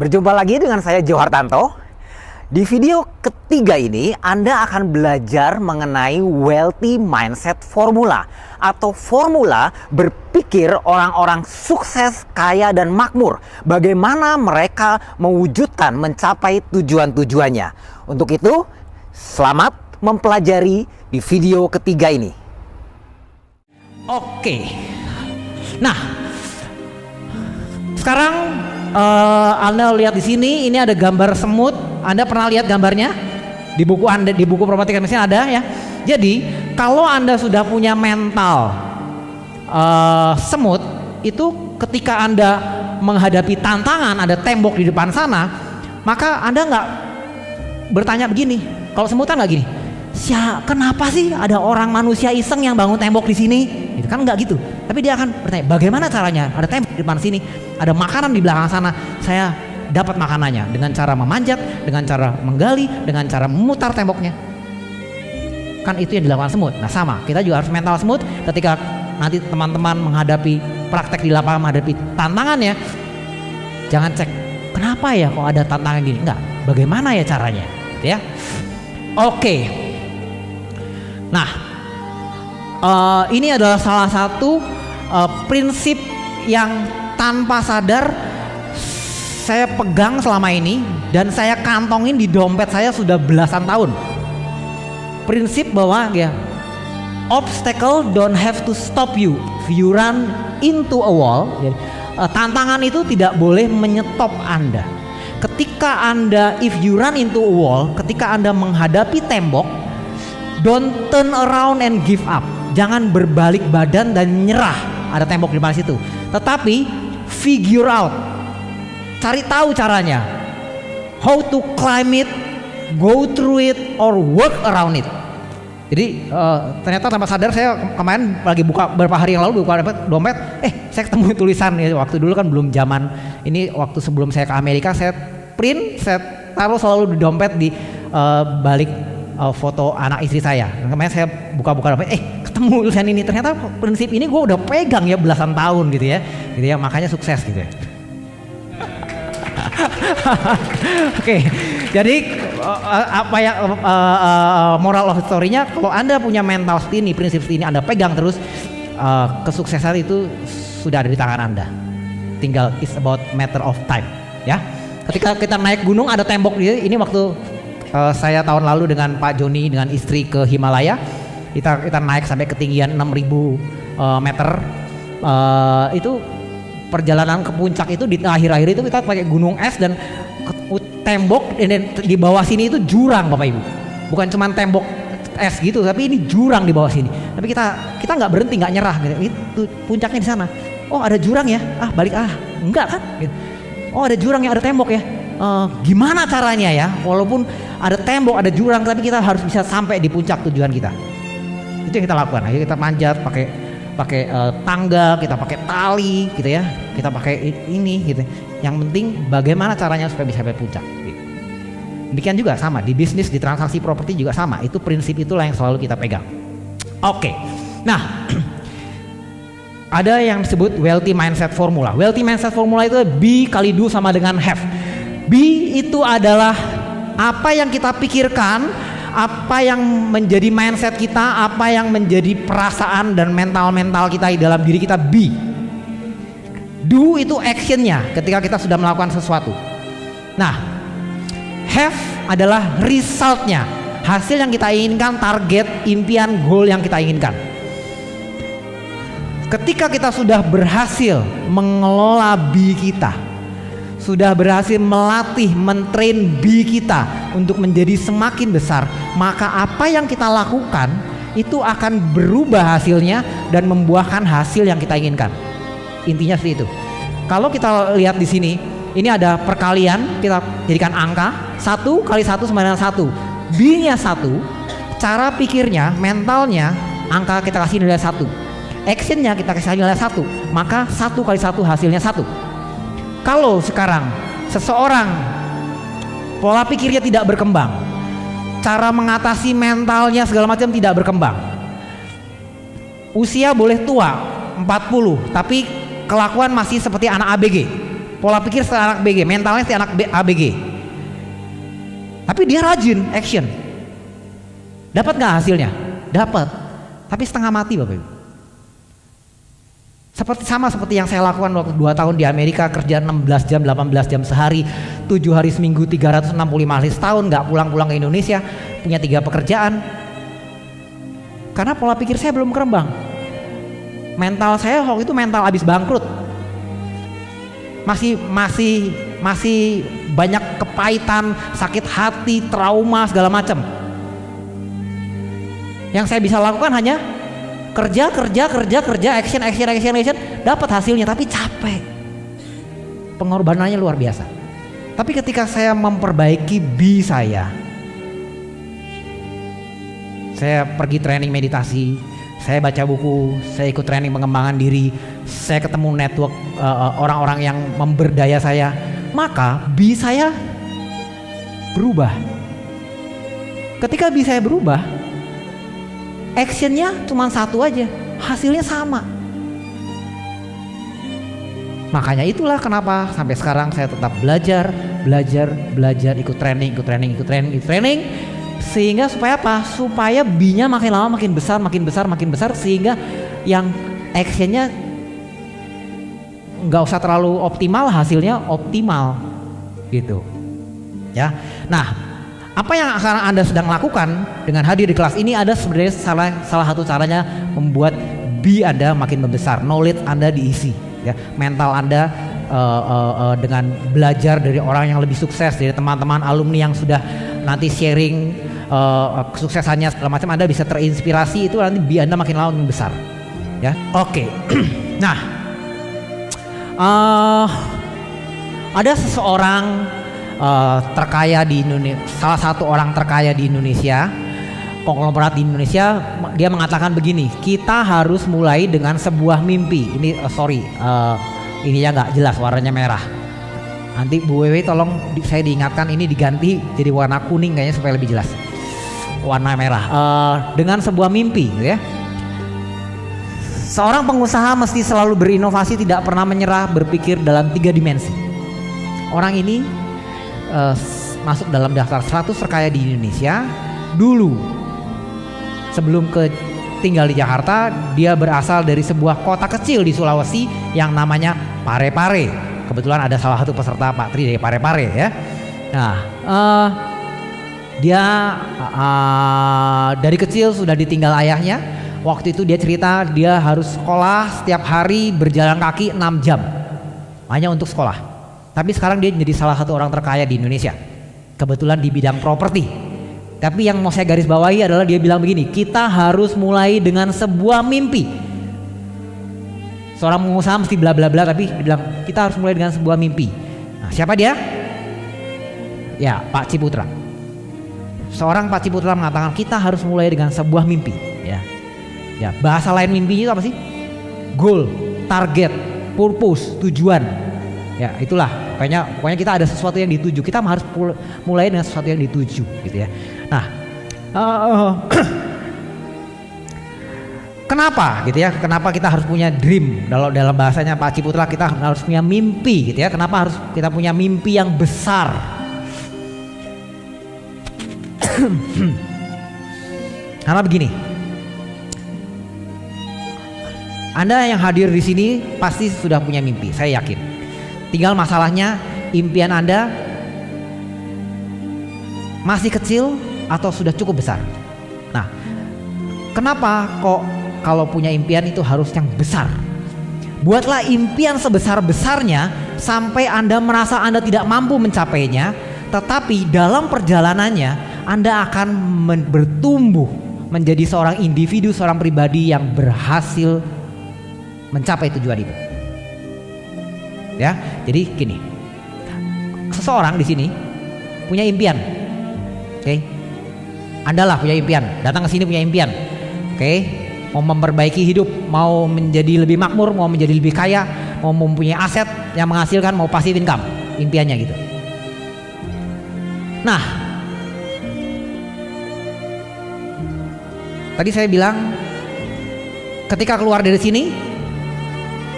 Berjumpa lagi dengan saya Joe Hartanto. Di video ketiga ini, Anda akan belajar mengenai wealthy mindset formula atau formula berpikir orang-orang sukses, kaya, dan makmur. Bagaimana mereka mewujudkan mencapai tujuan-tujuannya. Untuk itu, selamat mempelajari di video ketiga ini. Oke. Nah, sekarang Anda lihat di sini, ini ada gambar semut. Anda pernah lihat gambarnya? Di buku Anda, di buku Properti Mesin ada ya. Jadi, kalau Anda sudah punya mental semut, itu ketika Anda menghadapi tantangan, ada tembok di depan sana, maka Anda nggak bertanya begini. Kalau semutan nggak gini, kenapa sih ada orang manusia iseng yang bangun tembok di sini? Itu kan nggak gitu. Tapi dia akan bertanya, bagaimana caranya? Ada tembok di depan sini, ada makanan di belakang sana. Saya dapat makanannya dengan cara memanjat, dengan cara menggali, dengan cara memutar temboknya. Kan itu yang dilakukan semut. Nah sama, kita juga harus mental semut. Ketika nanti teman-teman menghadapi praktek di lapangan, menghadapi tantangannya, jangan cek kenapa ya kok ada tantangan gini. Enggak, bagaimana ya caranya, ya. Oke. Nah, ini adalah salah satu prinsip yang tanpa sadar saya pegang selama ini dan saya kantongin di dompet saya sudah belasan tahun. Prinsip bahwa ya, obstacle don't have to stop you if you run into a wall. Jadi, tantangan itu tidak boleh menyetop Anda. Ketika Anda, if you run into a wall, ketika Anda menghadapi tembok, don't turn around and give up. Jangan berbalik badan dan nyerah. Ada tembok di mana situ. Tetapi figure out, cari tahu caranya, how to climb it, go through it, or work around it. Jadi ternyata tanpa sadar saya kemarin lagi buka beberapa hari yang lalu buka dompet, saya ketemu tulisan ya, waktu dulu kan belum zaman ini, waktu sebelum saya ke Amerika saya print, saya taruh selalu di dompet di balik foto anak istri saya. Kemarin saya buka-buka dompet, ketemu tulisan ini, ternyata prinsip ini gue udah pegang ya belasan tahun gitu ya, makanya sukses gitu ya. Oke, jadi apa ya moral of story-nya, kalau Anda punya mental seperti ini, prinsip seperti ini, Anda pegang terus, kesuksesan itu sudah ada di tangan Anda. Tinggal it's about matter of time, ya. Ketika kita naik gunung ada tembok ini waktu saya tahun lalu dengan Pak Joni dengan istri ke Himalaya, kita naik sampai ketinggian 6.000 meter, itu perjalanan ke puncak itu di akhir-akhir itu kita pakai gunung es dan tembok, dan di bawah sini itu jurang Bapak Ibu, bukan cuma tembok es gitu, tapi ini jurang di bawah sini. Tapi kita nggak berhenti, nggak nyerah gitu. Itu puncaknya di sana. Oh ada jurang ya, balik enggak kan? Gitu. Oh ada jurang ya, ada tembok ya. Gimana caranya ya? Walaupun ada tembok, ada jurang, tapi kita harus bisa sampai di puncak tujuan kita. Itu yang kita lakukan. Ayo kita manjat pakai tangga, kita pakai tali gitu ya, kita pakai ini gitu. Yang penting bagaimana caranya supaya bisa sampai puncak gitu. Demikian juga sama di bisnis, di transaksi properti juga sama, itu prinsip itulah yang selalu kita pegang. Oke. Nah, ada yang disebut wealthy mindset formula. Wealthy mindset formula itu be kali do sama dengan have. Be itu adalah apa yang kita pikirkan, apa yang menjadi mindset kita, apa yang menjadi perasaan dan mental kita di dalam diri kita. Be. Do itu actionnya ketika kita sudah melakukan sesuatu. Nah, have adalah resultnya, hasil yang kita inginkan, target, impian, goal yang kita inginkan. Ketika kita sudah berhasil mengelola be kita, sudah berhasil melatih, mentrain be kita untuk menjadi semakin besar, maka apa yang kita lakukan itu akan berubah hasilnya dan membuahkan hasil yang kita inginkan. Intinya seperti itu. Kalau kita lihat di sini, ini ada perkalian, kita jadikan angka 1 kali 1 sama dengan 1. B-nya 1, cara pikirnya, mentalnya, angka kita kasih nilai 1. Actionnya kita kasih nilai 1, maka 1 kali 1 hasilnya 1. Kalau sekarang seseorang pola pikirnya tidak berkembang, cara mengatasi mentalnya segala macam tidak berkembang, usia boleh tua 40 tapi kelakuan masih seperti anak ABG, pola pikir seperti anak BG, mentalnya seperti anak ABG. Tapi dia rajin action. Dapat nggak hasilnya? Dapat. Tapi setengah mati Bapak Ibu. Seperti yang saya lakukan waktu 2 tahun di Amerika, kerja 16 jam, 18 jam sehari, 7 hari seminggu, 365 hari setahun, nggak pulang-pulang ke Indonesia, punya 3 pekerjaan. Karena pola pikir saya belum berkembang. Mental saya waktu itu mental habis bangkrut. Masih banyak kepahitan, sakit hati, trauma segala macam. Yang saya bisa lakukan hanya kerja, action, dapat hasilnya tapi capek. Pengorbanannya luar biasa. Tapi ketika saya memperbaiki saya pergi training meditasi, saya baca buku, saya ikut training pengembangan diri, saya ketemu network orang-orang yang memberdaya saya, maka saya berubah. Ketika saya berubah, actionnya cuma satu aja, hasilnya sama. Makanya itulah kenapa sampai sekarang saya tetap belajar, ikut training, sehingga supaya apa? Supaya B-nya makin lama makin besar, sehingga yang actionnya nggak usah terlalu optimal, hasilnya optimal, gitu. Ya, nah. Apa yang sekarang Anda sedang lakukan dengan hadir di kelas ini ada sebenarnya salah satu caranya membuat B Anda makin membesar, knowledge Anda diisi, ya, mental Anda dengan belajar dari orang yang lebih sukses, dari teman-teman alumni yang sudah nanti sharing kesuksesannya segala macam, Anda bisa terinspirasi, itu nanti B Anda makin lama makin besar, ya. Oke. Nah, ada seseorang terkaya di Indonesia, salah satu orang terkaya di Indonesia, konglomerat di Indonesia, dia mengatakan begini, kita harus mulai dengan sebuah mimpi. Ini ini ya nggak jelas, warnanya merah. Nanti Bu Wewe tolong saya diingatkan ini diganti jadi warna kuning kayaknya supaya lebih jelas. Warna merah. Dengan sebuah mimpi, gitu ya. Seorang pengusaha mesti selalu berinovasi, tidak pernah menyerah, berpikir dalam 3 dimensi. Orang ini masuk dalam daftar 100 terkaya di Indonesia. Dulu sebelum tinggal di Jakarta, dia berasal dari sebuah kota kecil di Sulawesi yang namanya Parepare. Kebetulan ada salah satu peserta Pak Tri dari Parepare, ya. Nah, dia dari kecil sudah ditinggal ayahnya. Waktu itu dia cerita dia harus sekolah setiap hari berjalan kaki 6 jam hanya untuk sekolah. Tapi sekarang dia menjadi salah satu orang terkaya di Indonesia, kebetulan di bidang properti. Tapi yang mau saya garis bawahi adalah dia bilang begini, kita harus mulai dengan sebuah mimpi. Seorang pengusaha mesti bla bla bla, tapi dia bilang kita harus mulai dengan sebuah mimpi. Nah, siapa dia? Ya, Pak Ciputra. Seorang Pak Ciputra mengatakan kita harus mulai dengan sebuah mimpi. Ya, bahasa lain mimpi itu apa sih? Goal, target, purpose, tujuan. Ya, itulah. Pokoknya kita ada sesuatu yang dituju. Kita harus mulai dengan sesuatu yang dituju, gitu ya. Nah, kenapa, gitu ya? Kenapa kita harus punya dream? Dalam bahasanya Pak Ciputra, kita harus punya mimpi, gitu ya. Kenapa harus kita punya mimpi yang besar? Karena begini. Anda yang hadir di sini pasti sudah punya mimpi, saya yakin. Tinggal masalahnya impian Anda masih kecil atau sudah cukup besar. Nah, kenapa kok kalau punya impian itu harus yang besar? Buatlah impian sebesar-besarnya sampai Anda merasa Anda tidak mampu mencapainya, tetapi dalam perjalanannya Anda akan bertumbuh menjadi seorang individu, seorang pribadi yang berhasil mencapai tujuan itu. Ya, jadi gini, seseorang di sini punya impian, oke? Anda lah punya impian, datang ke sini punya impian, oke? Mau memperbaiki hidup, mau menjadi lebih makmur, mau menjadi lebih kaya, mau mempunyai aset yang menghasilkan, mau passive income, impiannya gitu. Nah, tadi saya bilang, ketika keluar dari sini,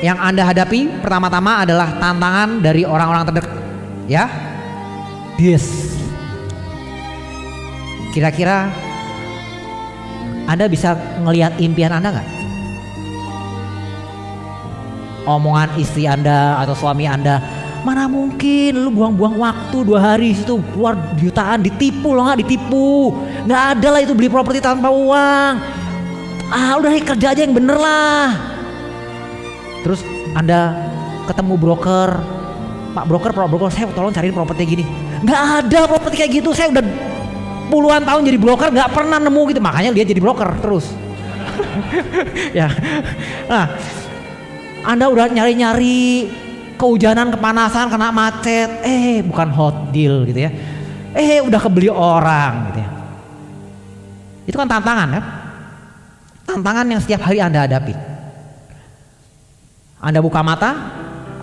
yang Anda hadapi pertama-tama adalah tantangan dari orang-orang terdekat. Ya. Yes. Kira-kira Anda bisa ngelihat impian Anda nggak? Omongan istri Anda atau suami Anda, mana mungkin lu buang-buang waktu 2 hari situ keluar jutaan, ditipu loh, nggak ditipu, nggak ada lah itu beli properti tanpa uang. Udah kerja aja yang bener lah. Terus Anda ketemu broker, Pak broker, saya tolong cariin properti gini. Nggak ada properti kayak gitu, saya udah puluhan tahun jadi broker nggak pernah nemu gitu, makanya dia jadi broker terus. Ya, nah Anda udah nyari-nyari, kehujanan, kepanasan, kena macet, bukan hot deal gitu ya, udah kebeli orang gitu ya. Itu kan tantangan ya, tantangan yang setiap hari Anda hadapi. Anda buka mata,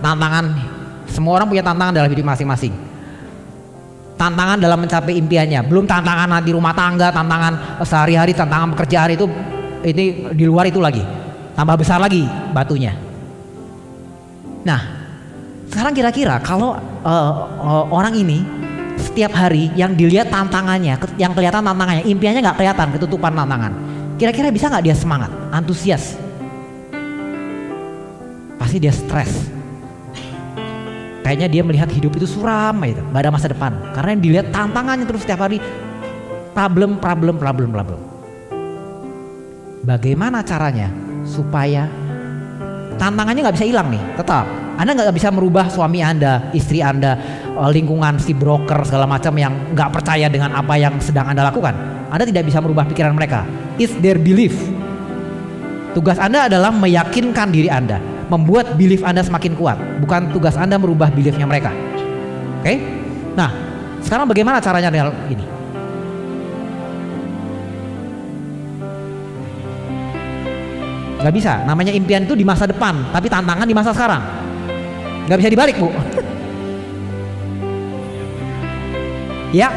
tantangan, semua orang punya tantangan dalam hidup masing-masing. Tantangan dalam mencapai impiannya, belum tantangan di rumah tangga, tantangan sehari-hari, tantangan pekerjaan itu, ini di luar itu lagi, tambah besar lagi batunya. Nah, sekarang kira-kira kalau orang ini setiap hari yang dilihat tantangannya, yang kelihatan tantangannya, impiannya nggak kelihatan, ketutupan tantangan. Kira-kira bisa nggak dia semangat, antusias? Pasti dia stres. Kayaknya dia melihat hidup itu suram gitu, nggak ada masa depan. Karena yang dilihat tantangannya terus setiap hari, problem. Bagaimana caranya supaya tantangannya nggak bisa hilang nih, tetap. Anda nggak bisa merubah suami Anda, istri Anda, lingkungan si broker segala macam yang nggak percaya dengan apa yang sedang Anda lakukan. Anda tidak bisa merubah pikiran mereka. It's their belief. Tugas Anda adalah meyakinkan diri Anda, membuat belief Anda semakin kuat. Bukan tugas Anda merubah beliefnya mereka. Oke? Nah, sekarang bagaimana caranya dengan ini? Gak bisa, namanya impian itu di masa depan, tapi tantangan di masa sekarang. Gak bisa dibalik, Bu. Ya.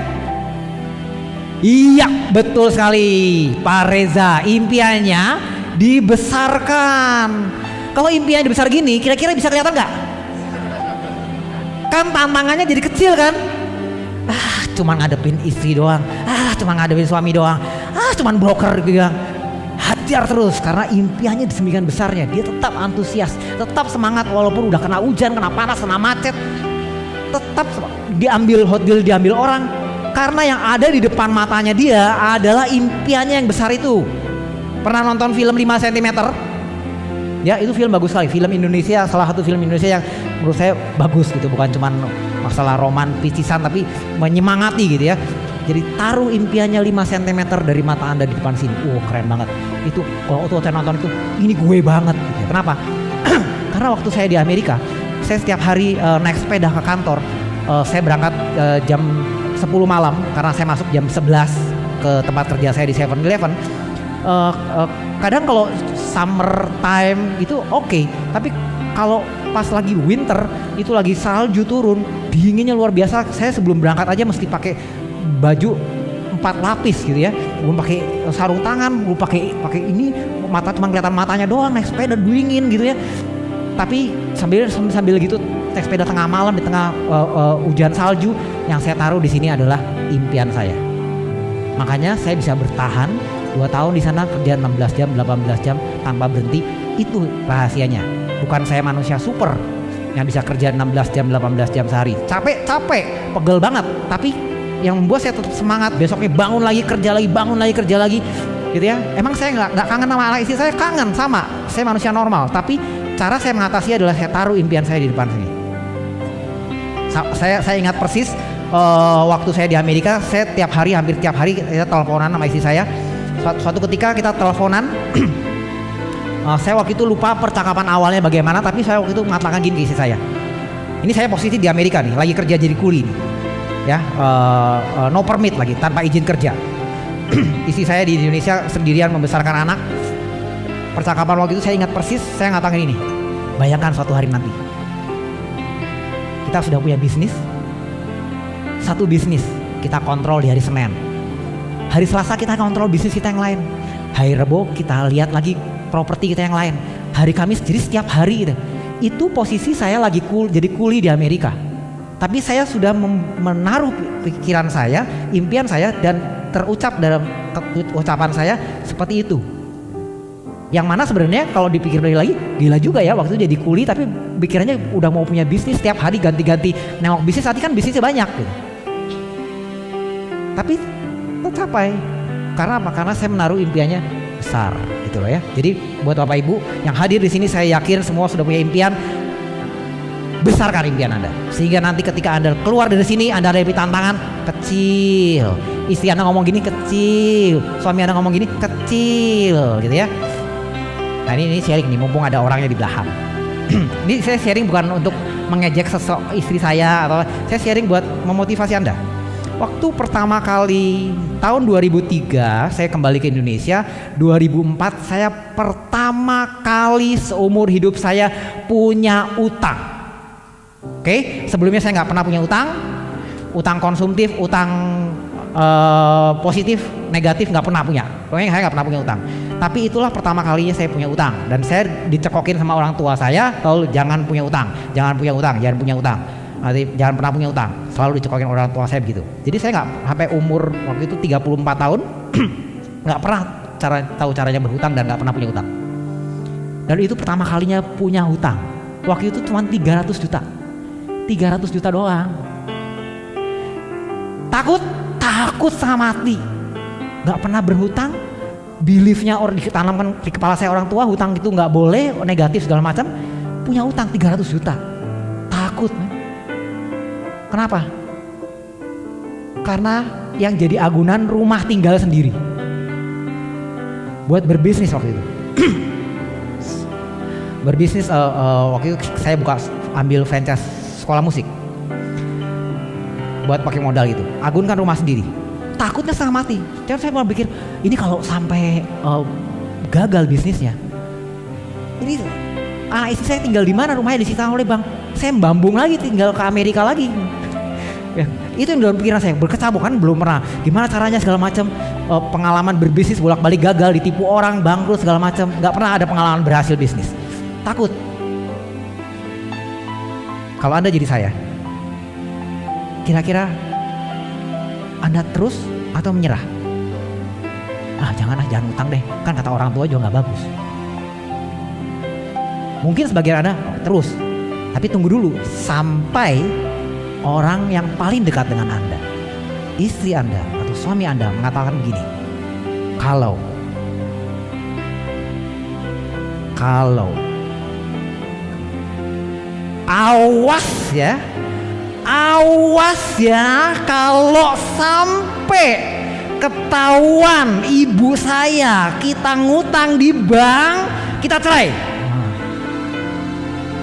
Iya, betul sekali Pak Reza, impiannya dibesarkan. Kalau impiannya besar gini, kira-kira bisa kelihatan gak? Kan tantangannya jadi kecil kan? Cuma ngadepin istri doang, cuma ngadepin suami doang, cuma broker gitu. Hajar terus karena impiannya sedemikian besarnya, dia tetap antusias, tetap semangat walaupun udah kena hujan, kena panas, kena macet, tetap diambil hot deal, diambil orang karena yang ada di depan matanya dia adalah impiannya yang besar itu. Pernah nonton film 5 cm? Ya, itu film bagus sekali, film Indonesia, salah satu film Indonesia yang menurut saya bagus gitu, bukan cuma masalah romantisan tapi menyemangati gitu ya. Jadi taruh impiannya 5 cm dari mata Anda di depan sini. Keren banget. Itu kalau saya nonton itu, ini gue banget gitu. Kenapa? Karena waktu saya di Amerika, saya setiap hari naik sepeda ke kantor. Saya berangkat jam 10 malam karena saya masuk jam 11 ke tempat kerja saya di 7-Eleven. Kadang kalau summer time itu oke, tapi kalau pas lagi winter itu lagi salju turun, dinginnya luar biasa. Saya sebelum berangkat aja mesti pakai baju 4 lapis gitu ya, belum pakai sarung tangan, belum pakai ini, mata cuma kelihatan matanya doang, naik sepeda dingin gitu ya. Tapi sambil gitu naik sepeda tengah malam di tengah hujan salju, yang saya taruh di sini adalah impian saya. Makanya saya bisa bertahan 2 tahun di sana, kerja 16 jam, 18 jam tanpa berhenti. Itu rahasianya. Bukan saya manusia super yang bisa kerja 16 jam, 18 jam sehari. Capek, pegel banget, tapi yang membuat saya tetap semangat, besoknya bangun lagi kerja lagi gitu ya. Emang saya nggak kangen sama anak istri, saya kangen sama, saya manusia normal, tapi cara saya mengatasi adalah saya taruh impian saya di depan sini. Saya ingat persis waktu saya di Amerika, saya hampir tiap hari kita teleponan sama istri saya. Suatu ketika kita teleponan, saya waktu itu lupa percakapan awalnya bagaimana, tapi saya waktu itu mengatakan gini ke istri saya. Ini saya posisi di Amerika nih, lagi kerja jadi kuli nih. Ya, no permit lagi, tanpa izin kerja. Istri saya di Indonesia sendirian membesarkan anak. Percakapan waktu itu saya ingat persis, saya ngatakan ini. Bayangkan suatu hari nanti kita sudah punya bisnis, satu bisnis kita kontrol di hari Senin, hari Selasa kita kontrol bisnis kita yang lain, hari Rabu kita lihat lagi properti kita yang lain, hari Kamis, jadi setiap hari gitu. Itu posisi saya lagi jadi kuli di Amerika. Tapi saya sudah menaruh pikiran saya, impian saya, dan terucap dalam ucapan saya seperti itu. Yang mana sebenarnya kalau dipikir lagi, gila juga ya waktu itu jadi kuli tapi pikirannya udah mau punya bisnis, setiap hari ganti-ganti nengok bisnis, tadi kan bisnisnya banyak gitu. Tapi tercapai. Karena apa? Karena saya menaruh impiannya besar gitu loh ya. Jadi buat Bapak Ibu yang hadir di sini, saya yakin semua sudah punya impian. Besarkan impian Anda sehingga nanti ketika Anda keluar dari sini, Anda hadapi tantangan kecil. Istri Anda ngomong gini kecil, suami Anda ngomong gini kecil gitu ya. Nah ini sharing nih, mumpung ada orangnya di belakang. Ini saya sharing bukan untuk mengejek istri saya, atau saya sharing buat memotivasi Anda. Waktu pertama kali tahun 2003 saya kembali ke Indonesia, 2004 saya pertama kali seumur hidup saya punya utang. Oke, sebelumnya saya nggak pernah punya utang konsumtif, utang positif, negatif nggak pernah punya. Pokoknya saya nggak pernah punya utang. Tapi itulah pertama kalinya saya punya utang, dan saya dicekokin sama orang tua saya, kalau jangan punya utang, jangan punya utang, jangan punya utang, jangan pernah punya utang. Selalu dicekokin orang tua saya begitu. Jadi saya nggak sampai umur waktu itu 34 tahun nggak pernah tahu caranya berhutang dan nggak pernah punya utang. Dan itu pertama kalinya punya hutang. Waktu itu cuma 300 juta. 300 juta doang. Takut sama mati. Gak pernah berhutang. Beliefnya ditanamkan di kepala saya orang tua, hutang itu gak boleh, negatif segala macam. Punya utang 300 juta. Takut. Kenapa? Karena yang jadi agunan rumah tinggal sendiri. Buat berbisnis waktu itu. Berbisnis waktu itu saya ambil franchise sekolah musik buat pakai modal gitu, agunkan rumah sendiri. Takutnya setengah mati. Jadi saya malah pikir, ini kalau sampai gagal bisnisnya, ini anak istri saya tinggal di mana, rumahnya disita oleh bank, saya membambung lagi, tinggal ke Amerika lagi. Ya, itu yang dalam pikiran saya, berkecamuk kan, belum pernah gimana caranya segala macam, pengalaman berbisnis bolak-balik gagal, ditipu orang, bangkrut segala macam, nggak pernah ada pengalaman berhasil bisnis. Takut. Kalau Anda jadi saya, kira-kira Anda terus atau menyerah? Jangan utang deh, kan kata orang tua juga nggak bagus. Mungkin sebagian Anda terus, tapi tunggu dulu sampai orang yang paling dekat dengan Anda, istri Anda atau suami Anda mengatakan begini, kalau awas ya kalau sampai ketahuan ibu saya kita ngutang di bank, kita cerai.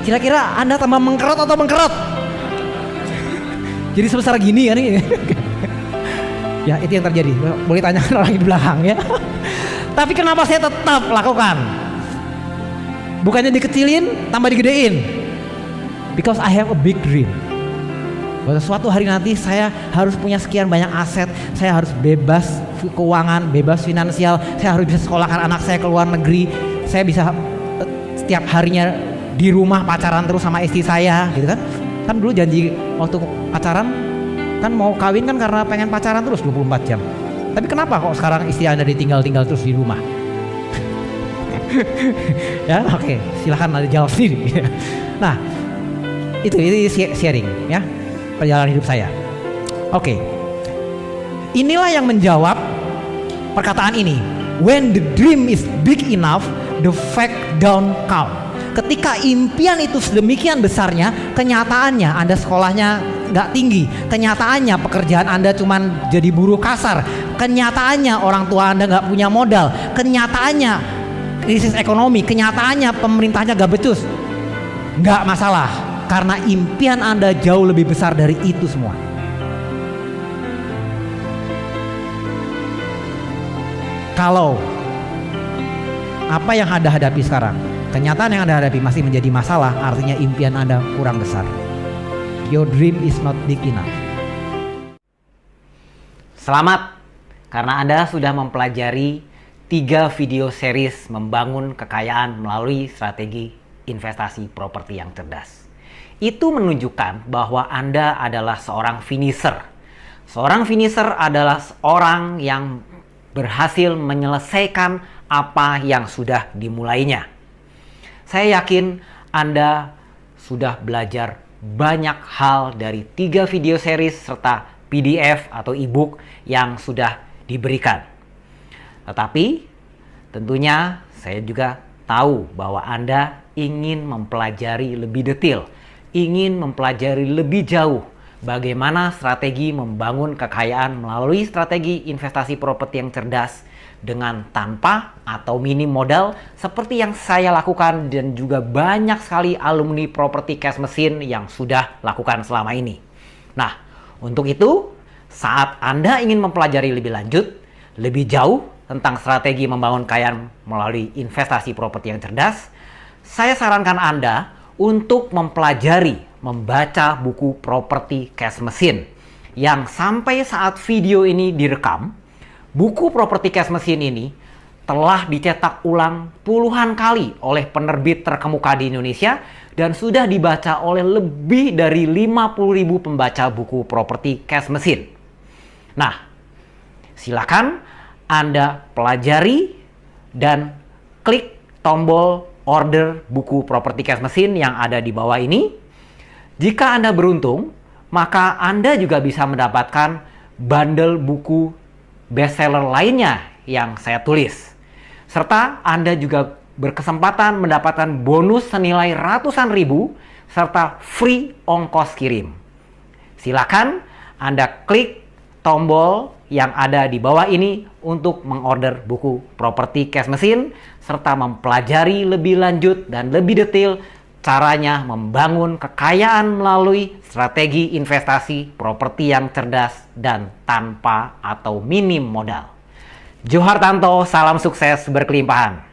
Kira-kira Anda tambah mengkerot atau mengkerot? Jadi sebesar gini ya nih. Ya itu yang terjadi. Boleh tanyakan orang di belakang ya. Tapi kenapa saya tetap lakukan? Bukannya dikecilin, tambah digedein. Because I have a big dream. Bahwa suatu hari nanti saya harus punya sekian banyak aset, saya harus bebas keuangan, bebas finansial, saya harus bisa sekolahkan anak saya ke luar negeri, saya bisa setiap harinya di rumah pacaran terus sama istri saya, gitu kan? Kan dulu janji waktu pacaran, kan mau kawin kan karena pengen pacaran terus 24 jam. Tapi kenapa kok sekarang istri Anda ditinggal-tinggal terus di rumah? Ya, oke, silakan Anda jawab sendiri. Nah, itu sharing ya, perjalanan hidup saya. Oke. Inilah yang menjawab perkataan ini. When the dream is big enough, the fact don't count. Ketika impian itu sedemikian besarnya, kenyataannya Anda sekolahnya nggak tinggi, kenyataannya pekerjaan Anda cuman jadi buruh kasar, kenyataannya orang tua Anda nggak punya modal, kenyataannya krisis ekonomi, kenyataannya pemerintahnya nggak becus, nggak masalah. Karena impian Anda jauh lebih besar dari itu semua. Kalau apa yang Anda hadapi sekarang, kenyataan yang Anda hadapi masih menjadi masalah, artinya impian Anda kurang besar. Your dream is not big enough. Selamat, karena Anda sudah mempelajari 3 video series membangun kekayaan melalui strategi investasi properti yang cerdas. Itu menunjukkan bahwa Anda adalah seorang finisher. Seorang finisher adalah orang yang berhasil menyelesaikan apa yang sudah dimulainya. Saya yakin Anda sudah belajar banyak hal dari 3 video series serta PDF atau e-book yang sudah diberikan. Tetapi tentunya saya juga tahu bahwa Anda ingin mempelajari lebih detail, ingin mempelajari lebih jauh bagaimana strategi membangun kekayaan melalui strategi investasi properti yang cerdas dengan tanpa atau minim modal seperti yang saya lakukan dan juga banyak sekali alumni Property Cash Machine yang sudah lakukan selama ini. Nah, untuk itu saat Anda ingin mempelajari lebih lanjut, lebih jauh tentang strategi membangun kekayaan melalui investasi properti yang cerdas, saya sarankan Anda untuk mempelajari, membaca buku Property Cash Machine yang sampai saat video ini direkam, buku Property Cash Machine ini telah dicetak ulang puluhan kali oleh penerbit terkemuka di Indonesia dan sudah dibaca oleh lebih dari 50.000 pembaca buku Property Cash Machine. Nah, silakan Anda pelajari dan klik tombol order buku Property Cash Machine yang ada di bawah ini. Jika Anda beruntung, maka Anda juga bisa mendapatkan bundle buku bestseller lainnya yang saya tulis. Serta Anda juga berkesempatan mendapatkan bonus senilai ratusan ribu serta free ongkos kirim. Silakan Anda klik tombol yang ada di bawah ini untuk mengorder buku Property Cash Machine serta mempelajari lebih lanjut dan lebih detail caranya membangun kekayaan melalui strategi investasi properti yang cerdas dan tanpa atau minim modal. Johartanto, salam sukses berkelimpahan.